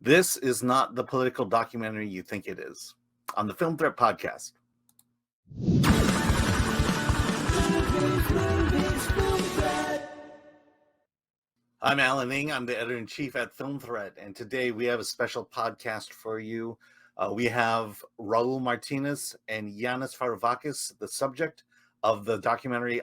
This is not the political documentary you think it is. On the Film Threat Podcast. I'm Alan Ng. I'm the editor-in-chief at Film Threat, and today we have a special podcast for you. We have Raoul Martinez and Yanis Farouvakis, the subject of the documentary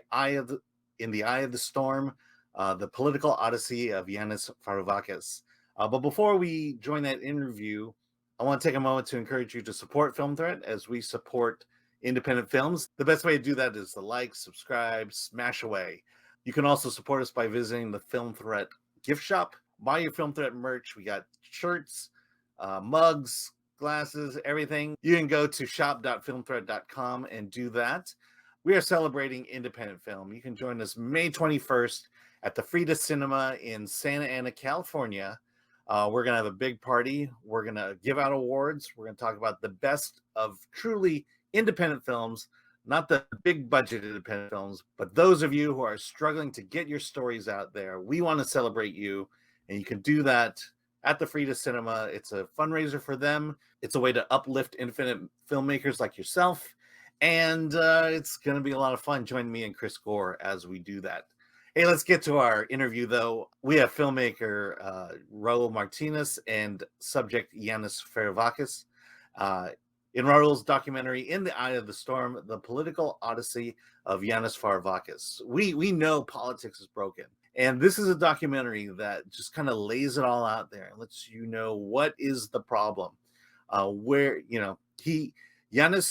In the Eye of the Storm, the political odyssey of Yanis Farouvakis. But before we join that interview, I want to take a moment to encourage you to support Film Threat as we support independent films. The best way to do that is to like, subscribe, smash away. You can also support us by visiting the Film Threat gift shop. Buy your Film Threat merch. We got shirts, mugs, glasses, everything. You can go to shop.filmthreat.com and do that. We are celebrating independent film. You can join us May 21st at the Frida Cinema in Santa Ana, California. We're going to have a big party. We're going to give out awards. We're going to talk about the best of truly independent films, not the big budget independent films, but those of you who are struggling to get your stories out there. We want to celebrate you, and you can do that at the Frida Cinema. It's a fundraiser for them. It's a way to uplift independent filmmakers like yourself, and it's going to be a lot of fun. Join me and Chris Gore as we do that. Hey, let's get to our interview, though. We have filmmaker Raoul Martinez and subject Yanis Farouvakis. In Raoul's documentary, In the Eye of the Storm, the political odyssey of Yanis Farouvakis. We know politics is broken. And this is a documentary that just kind of lays it all out there and lets you know what is the problem. Yanis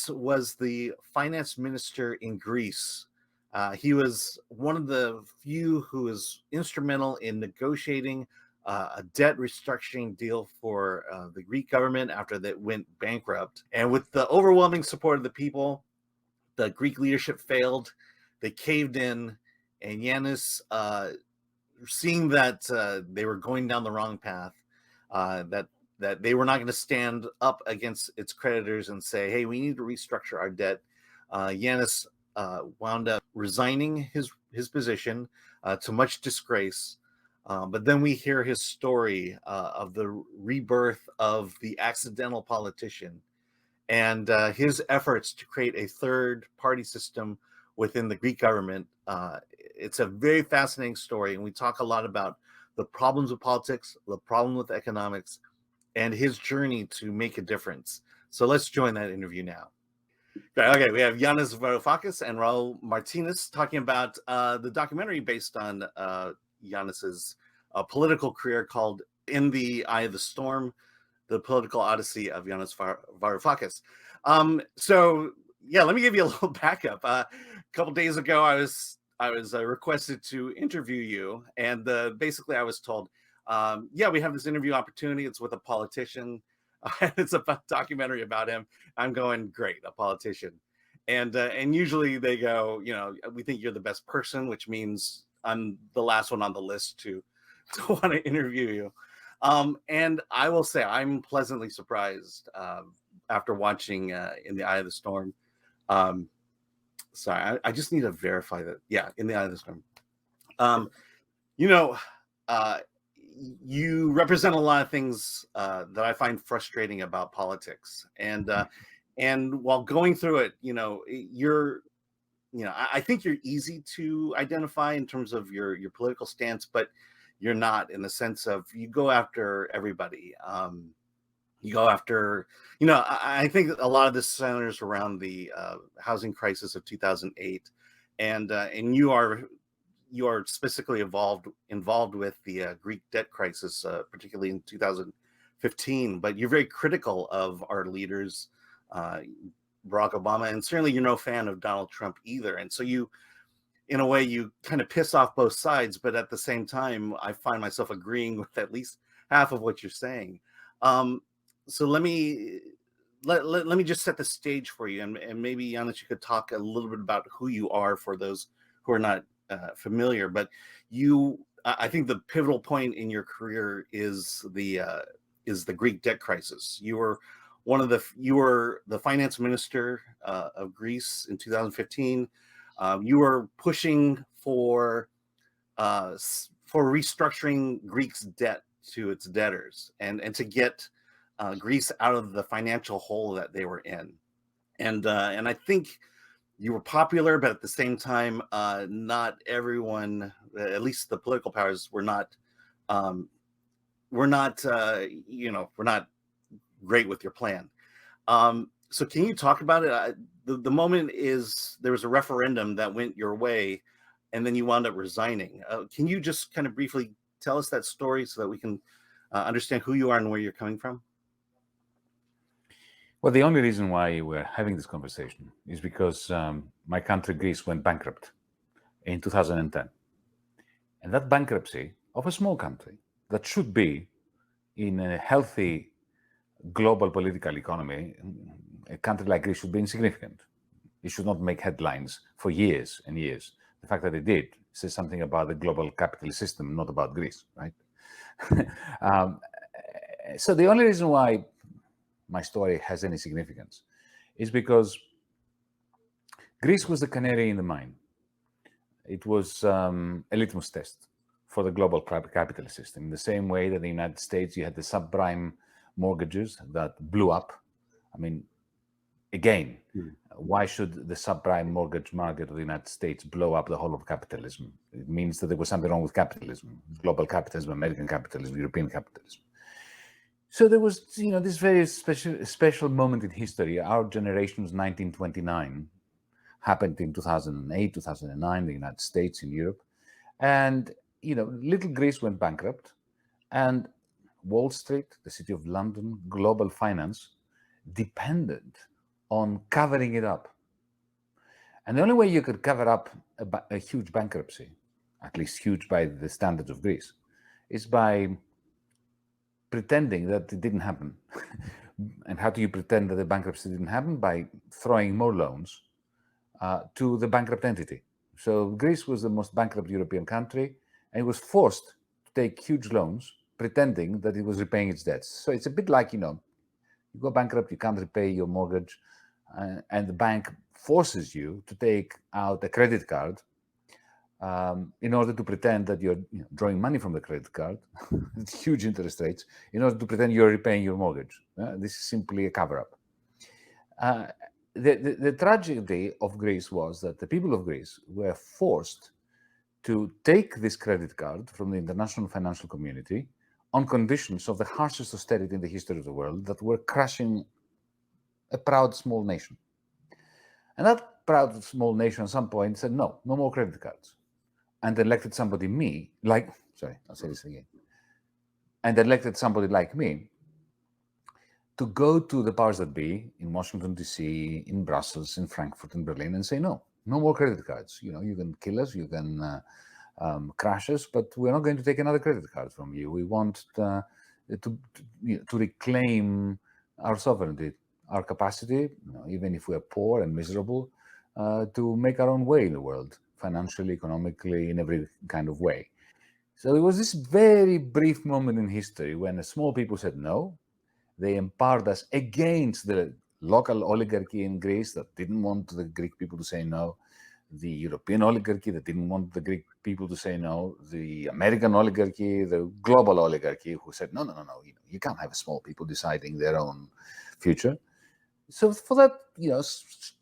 was the finance minister in Greece. He was one of the few who was instrumental in negotiating a debt restructuring deal for the Greek government after that went bankrupt. And with the overwhelming support of the people, the Greek leadership failed. They caved in, and Yanis, seeing that they were going down the wrong path, that they were not going to stand up against its creditors and say, hey, we need to restructure our debt. Yanis wound up resigning his position to much disgrace. But then we hear his story of the rebirth of the accidental politician and his efforts to create a third-party system within the Greek government. It's a very fascinating story, and we talk a lot about the problems with politics, the problem with economics, and his journey to make a difference. So let's join that interview now. Okay, we have Yanis Varoufakis and Raoul Martinez talking about the documentary based on Yanis's political career called In the Eye of the Storm, the political odyssey of Yanis Varoufakis. So let me give you a little backup. A couple days ago, I was requested to interview you, and basically I was told, we have this interview opportunity. It's with a politician. It's a documentary about him. I'm going, great, a politician. And usually they go, we think you're the best person, which means I'm the last one on the list to want to interview you. And I will say I'm pleasantly surprised after watching In the Eye of the Storm. Sorry, I just need to verify that. Yeah, In the Eye of the Storm. You represent a lot of things that I find frustrating about politics. And while going through it, I think you're easy to identify in terms of your political stance, but you're not, in the sense of you go after everybody. You go after, I think a lot of this centers around the housing crisis of 2008, and you are specifically involved with the Greek debt crisis, particularly in 2015. But you're very critical of our leaders, Barack Obama, and certainly you're no fan of Donald Trump either. And so you, in a way, you kind of piss off both sides, but at the same time, I find myself agreeing with at least half of what you're saying. So let me just set the stage for you, and maybe Yanis, you could talk a little bit about who you are for those who are not familiar. But I think the pivotal point in your career is the Greek debt crisis. You were the finance minister of Greece in 2015. You were pushing for restructuring Greece's debt to its debtors and to get Greece out of the financial hole that they were in. And I think you were popular, but at the same time, not everyone, at least the political powers, were not great with your plan. So can you talk about it? The moment is there was a referendum that went your way, and then you wound up resigning. Can you just kind of briefly tell us that story so that we can understand who you are and where you're coming from? Well, the only reason why we're having this conversation is because my country, Greece, went bankrupt in 2010. And that bankruptcy of a small country that should be in a healthy global political economy, a country like Greece should be insignificant. It should not make headlines for years and years. The fact that it did says something about the global capitalist system, not about Greece, right? So the only reason why my story has any significance is because Greece was the canary in the mine. It was a litmus test for the global capitalist system. In the same way that in the United States, you had the subprime mortgages that blew up. I mean, again, why should the subprime mortgage market of the United States blow up the whole of capitalism? It means that there was something wrong with capitalism, global capitalism, American capitalism, European capitalism. So there was, this very special moment in history. Our generation's 1929 happened in 2008, 2009, the United States, in Europe. And, little Greece went bankrupt. And Wall Street, the City of London, global finance depended on covering it up. And the only way you could cover up a huge bankruptcy, at least huge by the standards of Greece, is by pretending that it didn't happen. And how do you pretend that the bankruptcy didn't happen? By throwing more loans to the bankrupt entity. So Greece was the most bankrupt European country, and it was forced to take huge loans, pretending that it was repaying its debts. So it's a bit like, you go bankrupt, you can't repay your mortgage, and the bank forces you to take out a credit card in order to pretend that you're drawing money from the credit card, huge interest rates, in order to pretend you're repaying your mortgage. This is simply a cover-up. The tragedy of Greece was that the people of Greece were forced to take this credit card from the international financial community on conditions of the harshest austerity in the history of the world that were crushing a proud small nation. And that proud small nation at some point said, no more credit cards. And elected somebody and elected somebody like me to go to the powers that be in Washington, D.C., in Brussels, in Frankfurt, in Berlin, and say, no more credit cards. You can kill us, you can crash us, but we're not going to take another credit card from you. We want to reclaim our sovereignty, our capacity, even if we're poor and miserable, to make our own way in the world, financially, economically, in every kind of way. So it was this very brief moment in history when the small people said no. They empowered us against the local oligarchy in Greece that didn't want the Greek people to say no, the European oligarchy that didn't want the Greek people to say no, the American oligarchy, the global oligarchy who said, no, you can't have small people deciding their own future. So for that,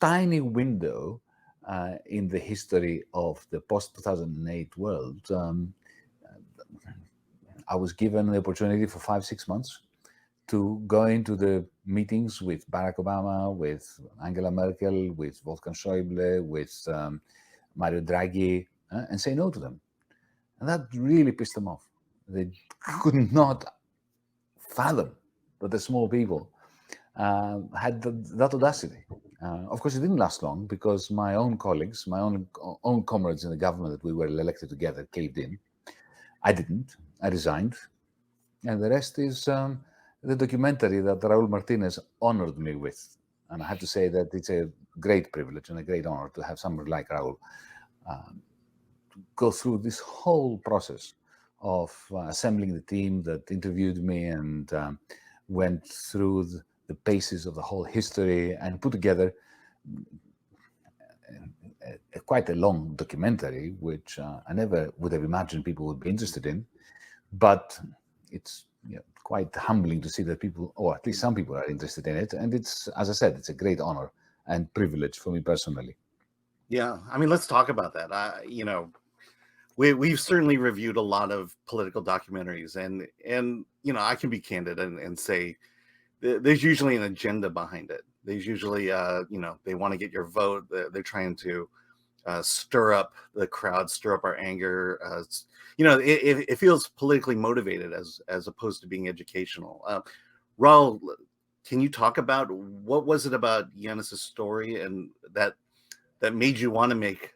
tiny window in the history of the post-2008 world, I was given the opportunity for 5-6 months to go into the meetings with Barack Obama, with Angela Merkel, with Wolfgang Schäuble, with Mario Draghi, and say no to them. And that really pissed them off. They could not fathom that the small people had that audacity. Of course, it didn't last long because my own colleagues, my own comrades in the government that we were elected together caved in. I didn't. I resigned. And the rest is the documentary that Raoul Martinez honored me with. And I have to say that it's a great privilege and a great honor to have somebody like Raoul go through this whole process of assembling the team that interviewed me and went through the paces of the whole history and put together quite a long documentary, which I never would have imagined people would be interested in. But it's quite humbling to see that people, or at least some people, are interested in it. And it's, as I said, it's a great honor and privilege for me personally. Yeah, I mean, let's talk about that. We've certainly reviewed a lot of political documentaries, and I can be candid and say there's usually an agenda behind it. There's usually they want to get your vote. They're trying to stir up the crowd, stir up our anger. It feels politically motivated as opposed to being educational. Raul, can you talk about what was it about Yanis's story and that made you want to make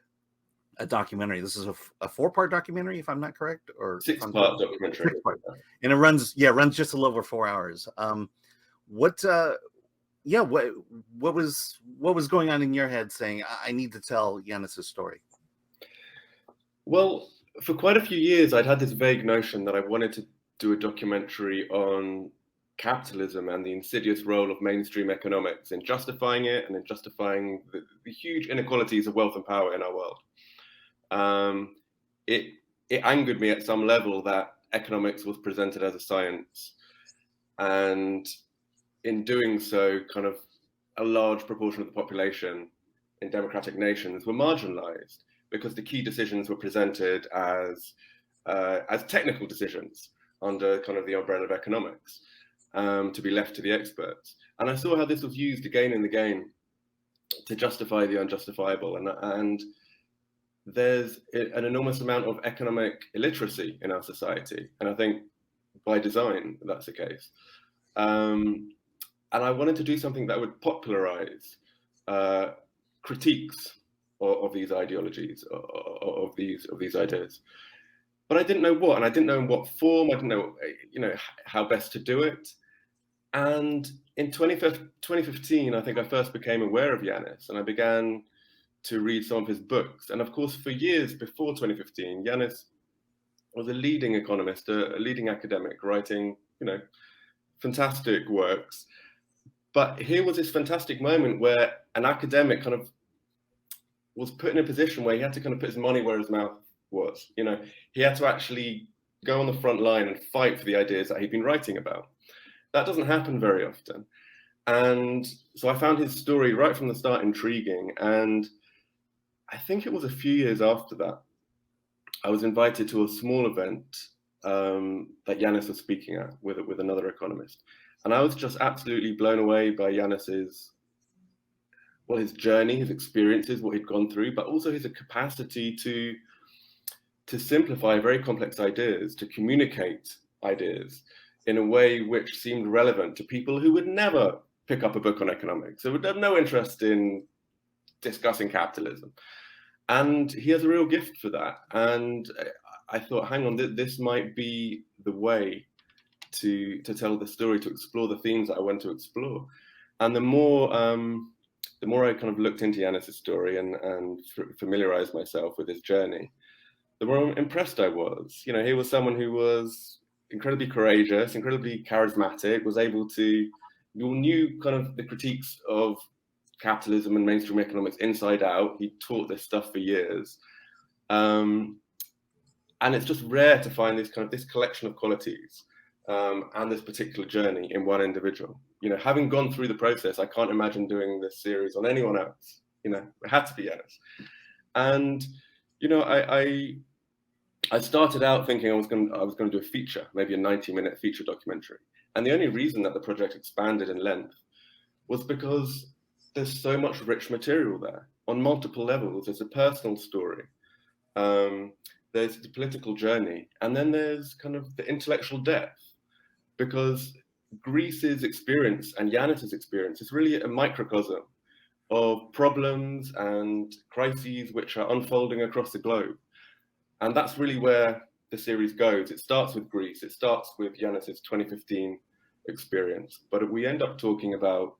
a documentary? This is a 4-part documentary, if I'm not correct, or 6-part documentary. 6-part. And it runs just a little over 4 hours. What was going on in your head saying, I need to tell Yanis's story? Well, for quite a few years, I'd had this vague notion that I wanted to do a documentary on capitalism and the insidious role of mainstream economics in justifying it and in justifying the huge inequalities of wealth and power in our world. It angered me at some level that economics was presented as a science, and in doing so, kind of a large proportion of the population in democratic nations were marginalized because the key decisions were presented as technical decisions under kind of the umbrella of economics, to be left to the experts. And I saw how this was used again and again to justify the unjustifiable. And there's an enormous amount of economic illiteracy in our society. And I think by design, that's the case. And I wanted to do something that would popularize critiques of these ideologies, of these ideas. But I didn't know what, and I didn't know in what form. I didn't know, how best to do it. And in 2015, I think I first became aware of Yanis, and I began to read some of his books. And of course, for years before 2015, Yanis was a leading economist, a leading academic, writing, fantastic works. But here was this fantastic moment where an academic kind of was put in a position where he had to kind of put his money where his mouth was. He had to actually go on the front line and fight for the ideas that he'd been writing about. That doesn't happen very often. And so I found his story right from the start intriguing. And I think it was a few years after that, I was invited to a small event that Yanis was speaking at with another economist. And I was just absolutely blown away by Yanis's, his journey, his experiences, what he'd gone through, but also his capacity to simplify very complex ideas, to communicate ideas in a way which seemed relevant to people who would never pick up a book on economics. They would have no interest in discussing capitalism. And he has a real gift for that. And I thought, hang on, this might be the way to tell the story, to explore the themes that I want to explore. And the more I kind of looked into Yanis' story and familiarized myself with his journey, the more impressed I was. He was someone who was incredibly courageous, incredibly charismatic, was able to, knew kind of the critiques of capitalism and mainstream economics inside out. He taught this stuff for years. And it's just rare to find this collection of qualities and this particular journey in one individual. Having gone through the process, I can't imagine doing this series on anyone else. It had to be Yanis. And I started out thinking I was going to do a feature, maybe a 90-minute feature documentary. And the only reason that the project expanded in length was because there's so much rich material there on multiple levels. There's a personal story, there's the political journey, and then there's kind of the intellectual depth, because Greece's experience and Yanis's experience is really a microcosm of problems and crises which are unfolding across the globe. And that's really where the series goes. It starts with Greece. It starts with Yanis's 2015 experience, but we end up talking about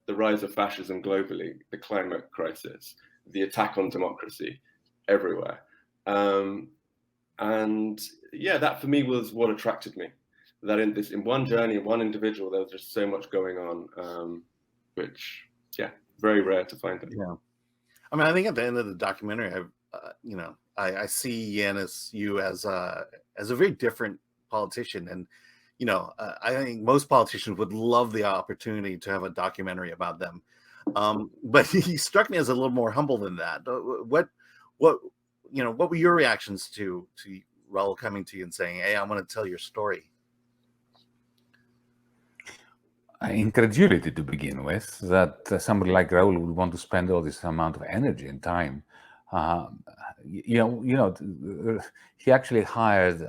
the rise of fascism globally, the climate crisis, the attack on democracy everywhere. And yeah, that for me was what attracted me. That in one journey, in one individual, there was just so much going on, which, yeah, very rare to find. Yeah. I mean, I think at the end of the documentary, I see Yanis, you as a very different politician, I think most politicians would love the opportunity to have a documentary about them. But he struck me as a little more humble than that. What were your reactions to Raoul coming to you and saying, "Hey, I want to tell your story"? Incredulity to begin with, that somebody like Raoul would want to spend all this amount of energy and time. He actually hired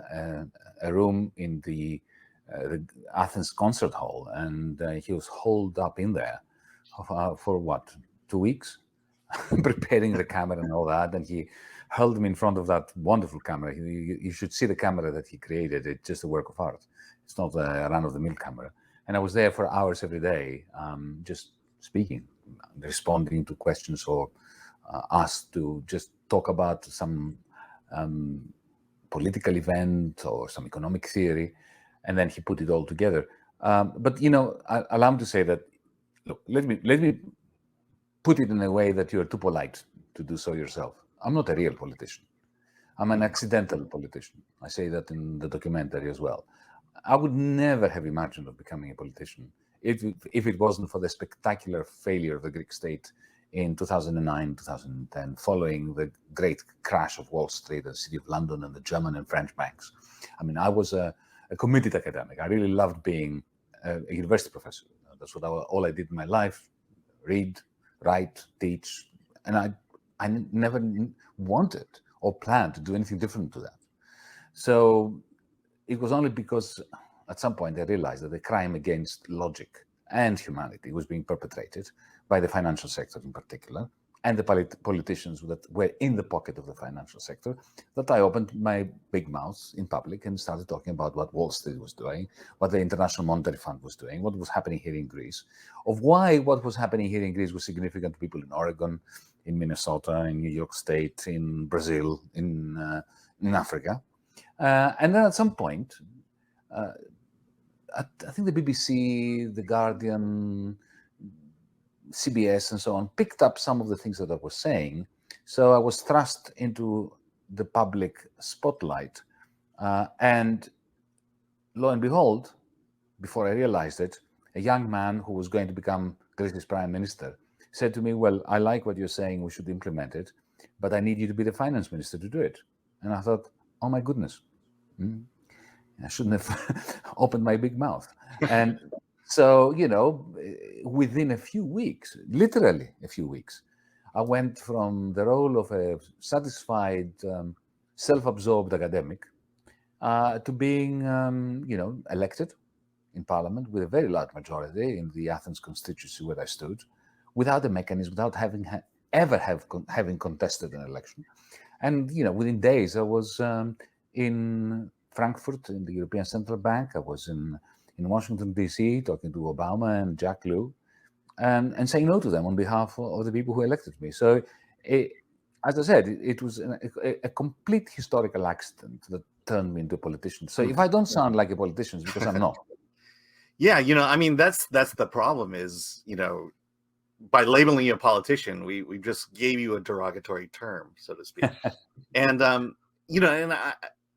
a room in the Athens concert hall, and he was holed up in there for what, 2 weeks, preparing the camera and all that. And he held me in front of that wonderful camera. You should see the camera that he created. It's just a work of art. It's not a run-of-the-mill camera. And I was there for hours every day, just speaking, responding to questions, or asked to just talk about some political event or some economic theory, and then he put it all together. But allow me to say that, look, let me put it in a way that you are too polite to do so yourself. I'm not a real politician. I'm an accidental politician. I say that in the documentary as well. I would never have imagined of becoming a politician if it wasn't for the spectacular failure of the Greek state in 2009, 2010, following the great crash of Wall Street, the City of London, and the German and French banks. I mean, I was a committed academic. I really loved being a university professor. That's all I did in my life: read, write, teach. And I never wanted or planned to do anything different to that. So it was only because at some point I realized that the crime against logic and humanity was being perpetrated by the financial sector in particular, and the politicians that were in the pocket of the financial sector, that I opened my big mouth in public and started talking about what Wall Street was doing, what the International Monetary Fund was doing, what was happening here in Greece, of why what was happening here in Greece was significant to people in Oregon, in Minnesota, in New York State, in Brazil, in Africa. And then at some point, I think the BBC, The Guardian, CBS, and so on, picked up some of the things that I was saying. So I was thrust into the public spotlight. And lo and behold, before I realized it, a young man who was going to become Greece's prime minister said to me, "Well, I like what you're saying, we should implement it, but I need you to be the finance minister to do it." And I thought, oh my goodness, I shouldn't have opened my big mouth. And so, within a few weeks, literally a few weeks, I went from the role of a satisfied, self-absorbed academic to being, elected in parliament with a very large majority in the Athens constituency where I stood, without a mechanism, without having having contested an election. And, within days, I was in Frankfurt in the European Central Bank. I was in Washington, D.C., talking to Obama and Jack Lew, and saying no to them on behalf of the people who elected me. So, as I said, it was a complete historical accident that turned me into a politician. So if I don't sound like a politician, it's because I'm not. Yeah, that's the problem is, by labeling you a politician, we just gave you a derogatory term, so to speak. And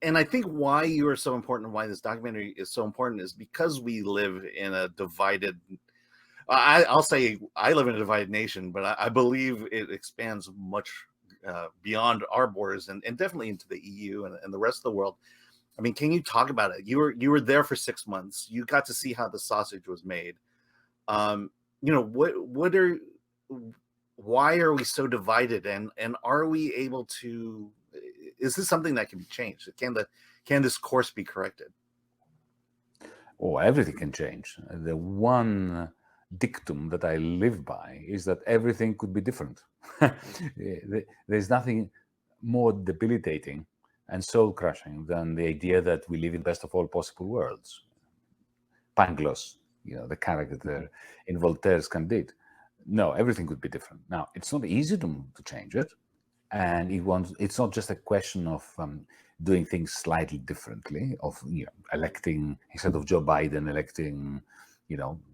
and I think why you are so important and why this documentary is so important is because we live in a divided, I'll say I live in a divided nation, but I believe it expands much beyond our borders and definitely into the EU and the rest of the world. I mean, can you talk about it? You were there for 6 months. You got to see how the sausage was made. Why are we so divided, and are we able to? Is this something that can be changed? Can this course be corrected? Oh, everything can change. The one dictum that I live by is that everything could be different. There's nothing more debilitating and soul-crushing than the idea that we live in the best of all possible worlds. Pangloss, the character in Voltaire's Candide. No, everything could be different. Now, it's not easy to change it. And it's not just a question of doing things slightly differently, of electing, instead of Joe Biden, electing,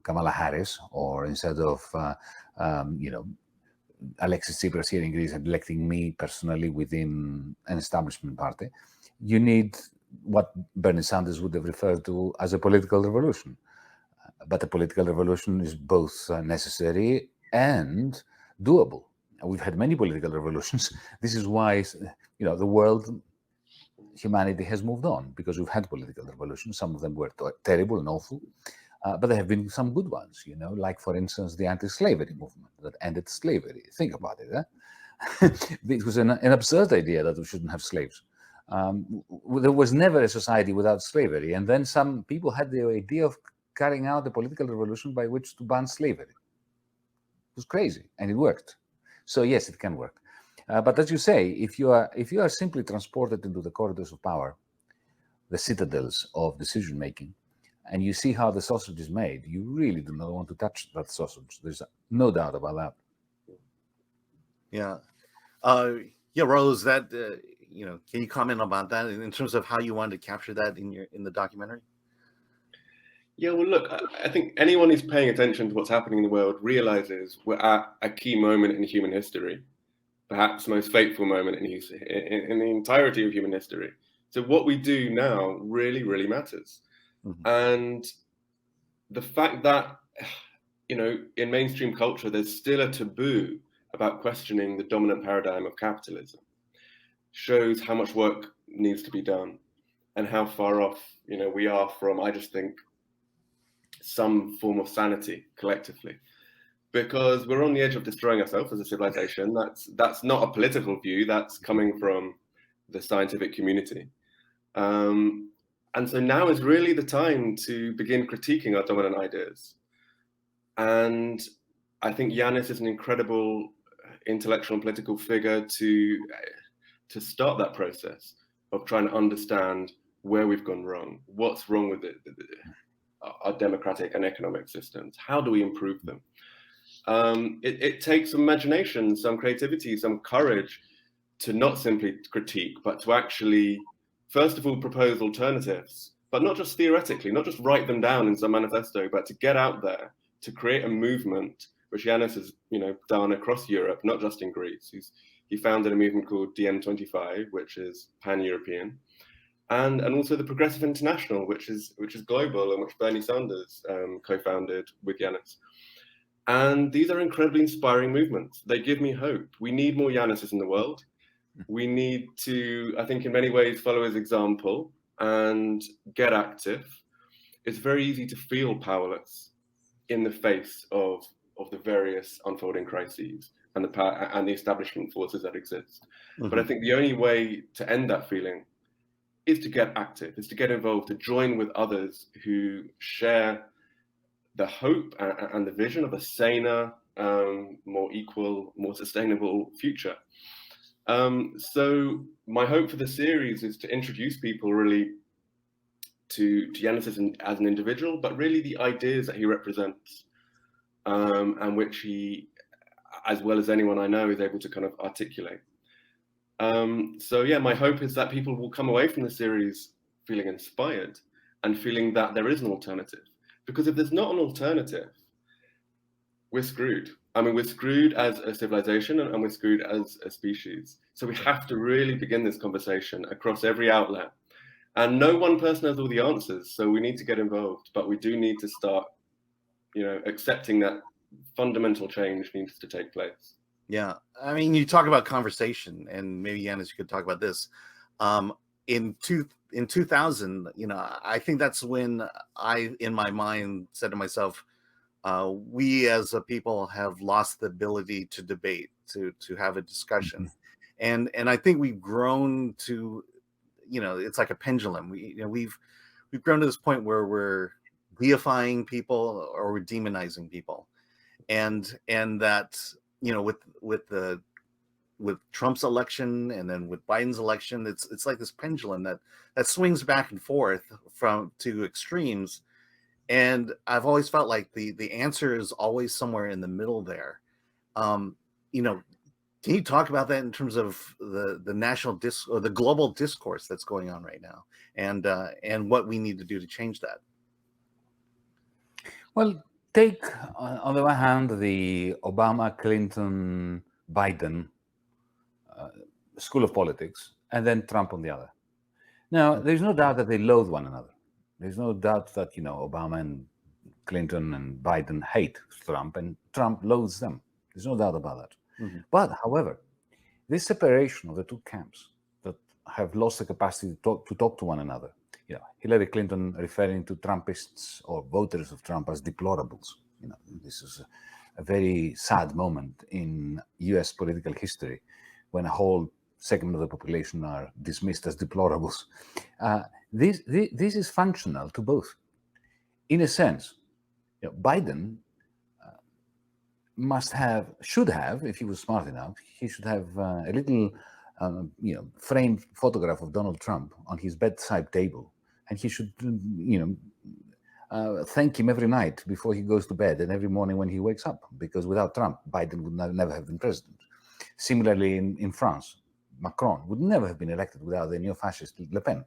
Kamala Harris, or instead of, Alexis Tsipras here in Greece, electing me personally within an establishment party. You need what Bernie Sanders would have referred to as a political revolution. But a political revolution is both necessary and doable. We've had many political revolutions. This is why, the world, humanity has moved on, because we've had political revolutions. Some of them were terrible and awful, but there have been some good ones, like, for instance, the anti-slavery movement that ended slavery. Think about it. It was an absurd idea that we shouldn't have slaves. There was never a society without slavery. And then some people had the idea of carrying out a political revolution by which to ban slavery. It was crazy, and it worked. So yes, it can work. But as you say, if you are simply transported into the corridors of power, the citadels of decision making, and you see how the sausage is made, you really do not want to touch that sausage. There's no doubt about that. Yeah. Rose, that can you comment about that in terms of how you wanted to capture that in the documentary? Yeah, well, look, I think anyone who's paying attention to what's happening in the world realizes we're at a key moment in human history, perhaps the most fateful moment in the entirety of human history. So what we do now really, really matters. Mm-hmm. And the fact that, in mainstream culture, there's still a taboo about questioning the dominant paradigm of capitalism shows how much work needs to be done and how far off, we are from, I just think, some form of sanity collectively, because we're on the edge of destroying ourselves as a civilization. That's not a political view, that's coming from the scientific community. And so now is really the time to begin critiquing our dominant ideas. And I think Yanis is an incredible intellectual and political figure to start that process of trying to understand where we've gone wrong, what's wrong with our democratic and economic systems, how do we improve them? It takes some imagination, some creativity, some courage to not simply critique, but to actually, first of all, propose alternatives, but not just theoretically, not just write them down in some manifesto, but to get out there, to create a movement, which Yanis has done across Europe, not just in Greece. He founded a movement called DiEM25, which is pan-European, and also the Progressive International, which is global, and which Bernie Sanders co-founded with Janus. And these are incredibly inspiring movements. They give me hope. We need more Yanuses in the world. We need to, I think, in many ways, follow his example and get active. It's very easy to feel powerless in the face of the various unfolding crises and the establishment forces that exist. Mm-hmm. But I think the only way to end that feeling is to get active, is to get involved, to join with others who share the hope and the vision of a saner, more equal, more sustainable future. So my hope for the series is to introduce people really to Yanis as an individual, but really the ideas that he represents, and which he, as well as anyone I know, is able to kind of articulate. So yeah, my hope is that people will come away from the series feeling inspired and feeling that there is an alternative. Because if there's not an alternative, we're screwed. I mean, we're screwed as a civilization and we're screwed as a species. So we have to really begin this conversation across every outlet. And no one person has all the answers, so we need to get involved. But we do need to start, accepting that fundamental change needs to take place. Yeah, I mean, you talk about conversation, and maybe Yanis, you could talk about this. In 2000, I think that's when I, in my mind, said to myself, we as a people have lost the ability to debate, to have a discussion, and I think we've grown to, it's like a pendulum. We've grown to this point where we're deifying people or we're demonizing people, and that with Trump's election and then with Biden's election, it's like this pendulum that swings back and forth to extremes. And I've always felt like the answer is always somewhere in the middle there. Can you talk about that in terms of the national or the global discourse that's going on right now, and what we need to do to change that? Well, take on the one hand the Obama, Clinton, Biden school of politics, and then Trump on the other. Now, there's no doubt that they loathe one another. There's no doubt that, Obama and Clinton and Biden hate Trump, and Trump loathes them. There's no doubt about that. Mhm. But, however, this separation of the two camps that have lost the capacity to talk to one another, Hillary Clinton referring to Trumpists or voters of Trump as deplorables. This is a very sad moment in US political history when a whole segment of the population are dismissed as deplorables. This is functional to both. In a sense, Biden should have, if he was smart enough, he should have a little, framed photograph of Donald Trump on his bedside table, and he should, thank him every night before he goes to bed and every morning when he wakes up, because without Trump, Biden would never have been president. Similarly, in France, Macron would never have been elected without the neo-fascist Le Pen.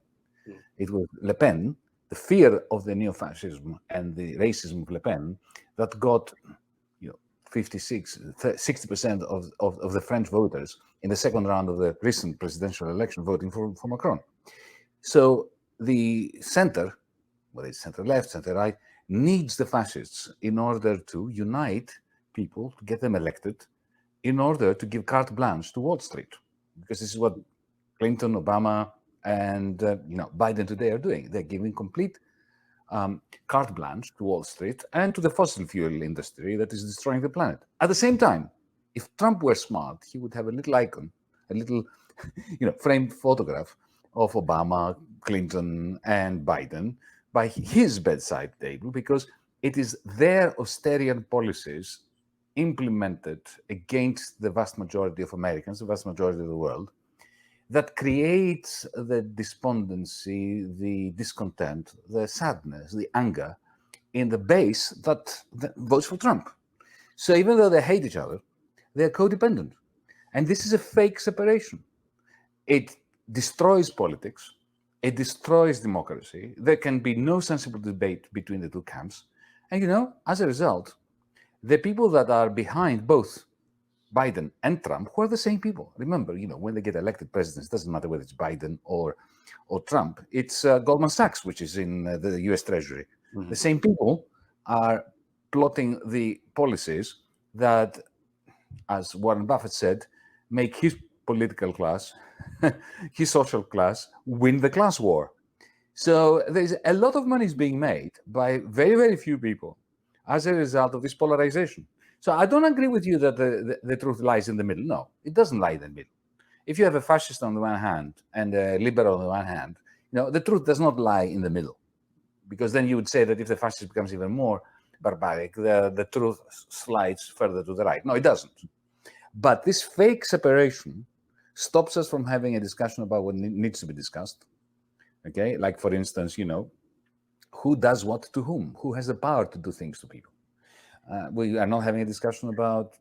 It was Le Pen, the fear of the neo-fascism and the racism of Le Pen, that got 60% of the French voters in the second round of the recent presidential election voting for Macron. So the center, whether it's center left, center right, needs the fascists in order to unite people, to get them elected, in order to give carte blanche to Wall Street. Because this is what Clinton, Obama, and Biden today are doing. They're giving complete carte blanche to Wall Street and to the fossil fuel industry that is destroying the planet. At the same time, if Trump were smart, he would have a little icon, a little framed photograph of Obama, Clinton, and Biden by his bedside table, because it is their austerian policies implemented against the vast majority of Americans, the vast majority of the world, that creates the despondency, the discontent, the sadness, the anger in the base that votes for Trump. So even though they hate each other, they're codependent. And this is a fake separation. It destroys politics. It destroys democracy. There can be no sensible debate between the two camps. And, as a result, the people that are behind both Biden and Trump, who are the same people. Remember, when they get elected presidents, it doesn't matter whether it's Biden or Trump. It's Goldman Sachs, which is in the US Treasury. Mm-hmm. The same people are plotting the policies that, as Warren Buffett said, make his political class, his social class, win the class war. So there's a lot of money is being made by very, very few people as a result of this polarization. So I don't agree with you that the truth lies in the middle. No, it doesn't lie in the middle. If you have a fascist on the one hand and a liberal on the one hand, the truth does not lie in the middle. Because then you would say that if the fascist becomes even more barbaric, the truth slides further to the right. No, it doesn't. But this fake separation stops us from having a discussion about what needs to be discussed. Okay, like for instance, who does what to whom? Who has the power to do things to people? We are not having a discussion about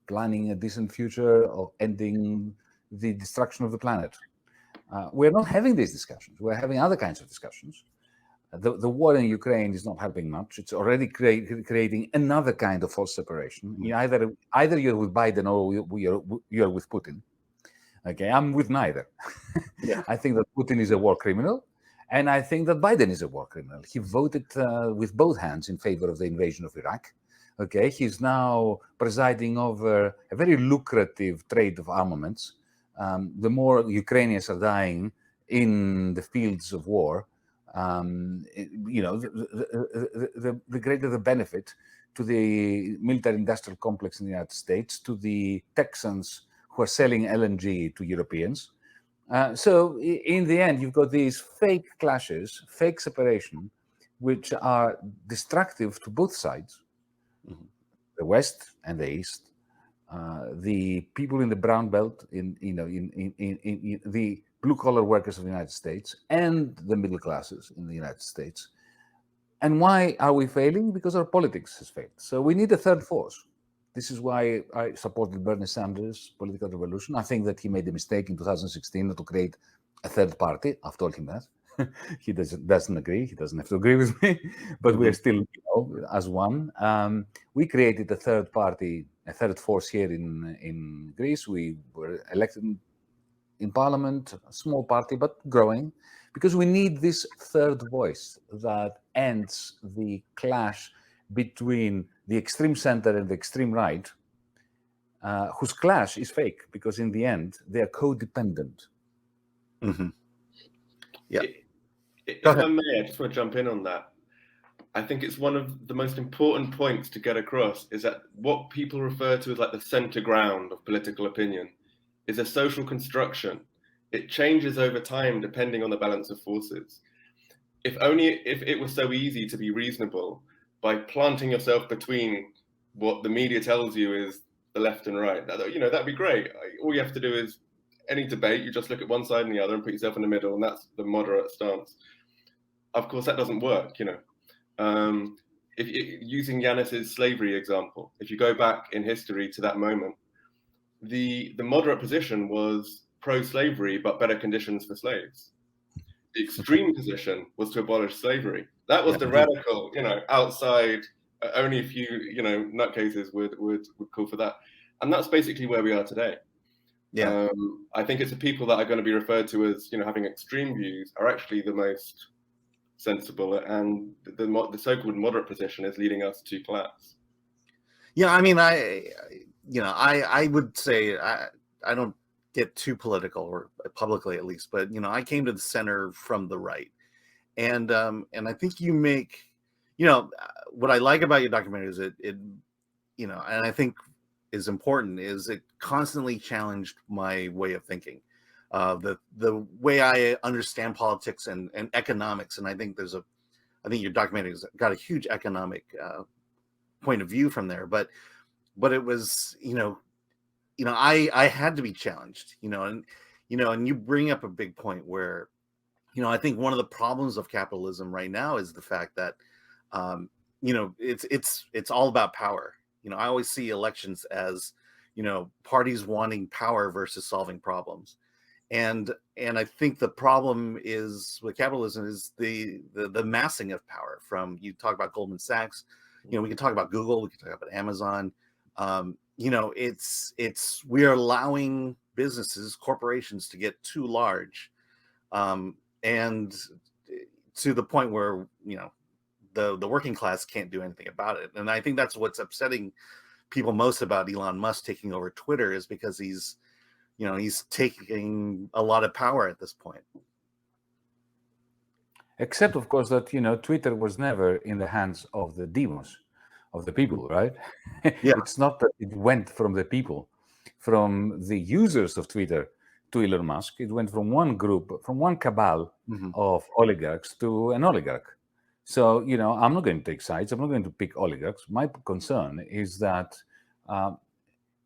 planning a decent future or ending the destruction of the planet. We're not having these discussions. We're having other kinds of discussions. The war in Ukraine is not helping much. It's already creating another kind of false separation. Either you're with Biden or you're with Putin. Okay, I'm with neither. Yeah. I think that Putin is a war criminal, and I think that Biden is a war criminal. He voted with both hands in favor of the invasion of Iraq. Okay, he's now presiding over a very lucrative trade of armaments. The more Ukrainians are dying in the fields of war, the greater the benefit to the military-industrial complex in the United States, to the Texans who are selling LNG to Europeans. So in the end, you've got these fake clashes, fake separation, which are destructive to both sides. Mm-hmm. The West and the East, the people in the brown belt, in the blue-collar workers of the United States, and the middle classes in the United States. And why are we failing? Because our politics has failed. So we need a third force. This is why I supported Bernie Sanders' political revolution. I think that he made a mistake in 2016 not to create a third party. I've told him that. He doesn't agree. He doesn't have to agree with me, but we're still as one. We created a third party, a third force here in Greece. We were elected in parliament, a small party, but growing. because we need this third voice that ends the clash between the extreme center and the extreme right, whose clash is fake, because in the end, they are codependent. Mm-hmm. Yeah. If I may, I just want to jump in on that. I think it's one of the most important points to get across is that what people refer to as like the center ground of political opinion is a social construction. It changes over time depending on the balance of forces. If it was so easy to be reasonable by planting yourself between what the media tells you is the left and right, that'd be great. All you have to do is any debate, you just look at one side and the other and put yourself in the middle, and that's the moderate stance. Of course, that doesn't work, Using Yanis's slavery example, if you go back in history to that moment, the moderate position was pro-slavery but better conditions for slaves. The extreme position was to abolish slavery. That was the radical, outside. Only a few, nutcases would call for that, and that's basically where we are today. Yeah, I think it's the people that are going to be referred to as having extreme views are actually the most sensible, and the so-called moderate position is leading us to collapse. Yeah, I mean, I would say I don't get too political, or publicly at least, but I came to the center from the right, and I think you make, what I like about your documentary is it and I think is important is it constantly challenged my way of thinking, the way I understand politics and economics, and I think your documentary has got a huge economic point of view from there, but it was I had to be challenged, and you bring up a big point where I think one of the problems of capitalism right now is the fact that it's all about power. I always see elections as parties wanting power versus solving problems, and I think the problem is with capitalism is the massing of power. From, you talk about Goldman Sachs, we can talk about Google, we can talk about Amazon. It's we are allowing businesses, corporations to get too large, and to the point where the working class can't do anything about it. And I think that's what's upsetting people most about Elon Musk taking over Twitter, is because he's taking a lot of power at this point. Except, of course, that Twitter was never in the hands of the demos, of the people, right? Yeah. It's not that it went from the people, from the users of Twitter to Elon Musk. It went from one group, from one cabal of oligarchs to an oligarch. So, I'm not going to take sides. I'm not going to pick oligarchs. My concern is that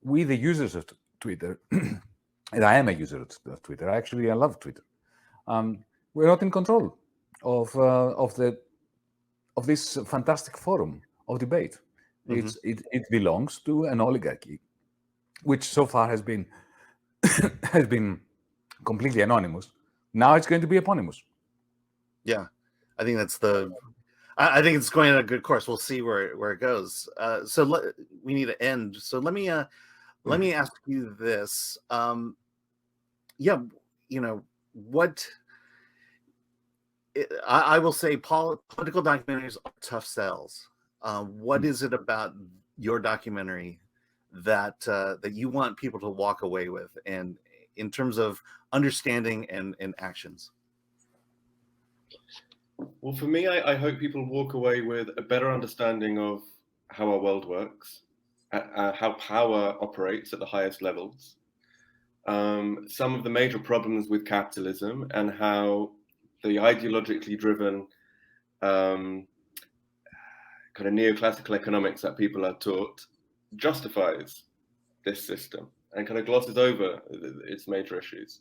we, the users of Twitter, and I am a user of Twitter. I love Twitter. We're not in control of this fantastic forum of debate. It belongs to an oligarchy, which so far has been completely anonymous. Now it's going to be eponymous. Yeah, I think that's I think it's going at a good course. We'll see where it goes. So we need to end. So let me ask you this. What I will say, political documentaries are tough sells. What is it about your documentary that you want people to walk away with, and in terms of understanding and actions? Well, for me, I hope people walk away with a better understanding of how our world works, how power operates at the highest levels, some of the major problems with capitalism, and how the ideologically driven kind of neoclassical economics that people are taught justifies this system and kind of glosses over its major issues.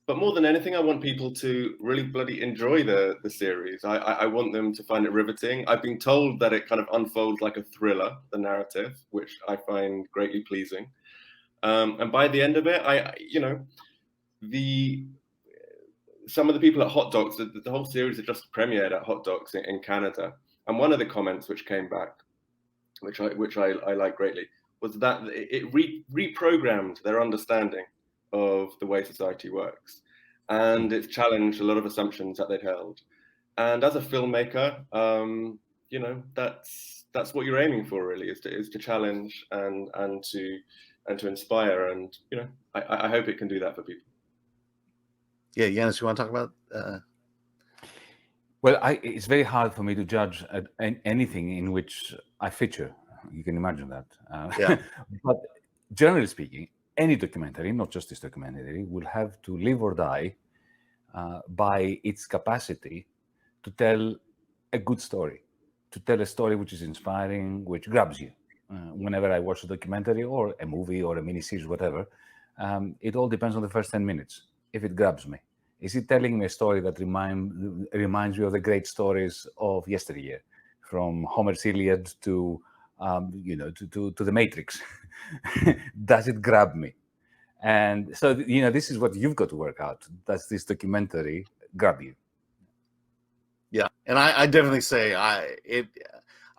But more than anything, I want people to really bloody enjoy the series. I want them to find it riveting. I've been told that it kind of unfolds like a thriller, the narrative, which I find greatly pleasing. And by the end of it, some of the people at Hot Docs, the whole series had just premiered at Hot Docs in Canada. And one of the comments which came back, which I like greatly, was that it reprogrammed their understanding of the way society works. and it's challenged a lot of assumptions that they'd held. And as a filmmaker, you know, that's what you're aiming for, really, is to challenge and to inspire. And you know, I hope it can do that for people. Yeah, Yanis, you want to talk about? Well, it's very hard for me to judge anything in which I feature. You can imagine that. Yeah. But generally speaking, any documentary, not just this documentary, will have to live or die by its capacity to tell a good story, to tell a story which is inspiring, which grabs you. Whenever I watch a documentary or a movie or a miniseries, whatever, it all depends on the first 10 minutes, if it grabs me. Is it telling me a story that reminds me of the great stories of yesteryear, from Homer's Iliad to, you know, to the Matrix? Does it grab me? And so, you know, this is what you've got to work out. Does this documentary grab you? Yeah, and I definitely say I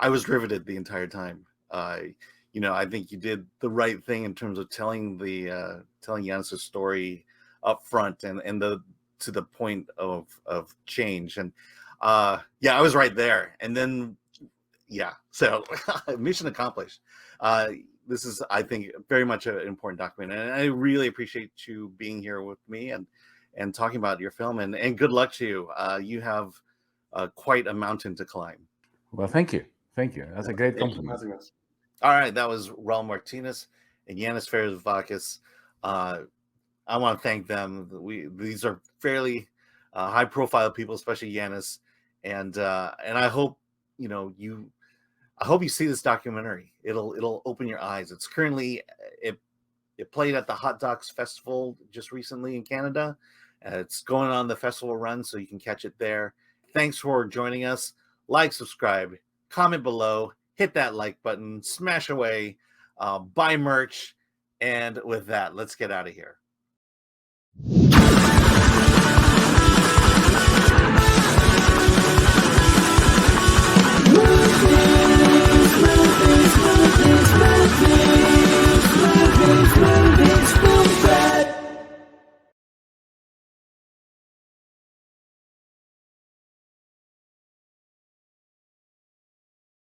was riveted the entire time. You know, I think you did the right thing in terms of telling Yanis' story up front and to the point of change. And yeah, I was right there. And then yeah, so mission accomplished. This is, I think, very much an important document, and I really appreciate you being here with me and talking about your film. And good luck to you. You have quite a mountain to climb. Well, thank you. Thank you. That's a great compliment. All right, that was Raoul Martinez and Yanis Farouvakis. I want to thank them. These are fairly high-profile people, especially Yanis, and I hope I hope you see this documentary. It'll open your eyes. It's currently it played at the Hot Docs Festival just recently in Canada. It's going on the festival run, so you can catch it there. Thanks for joining us. Like, subscribe, comment below, hit that like button, smash away, buy merch, and with that, let's get out of here.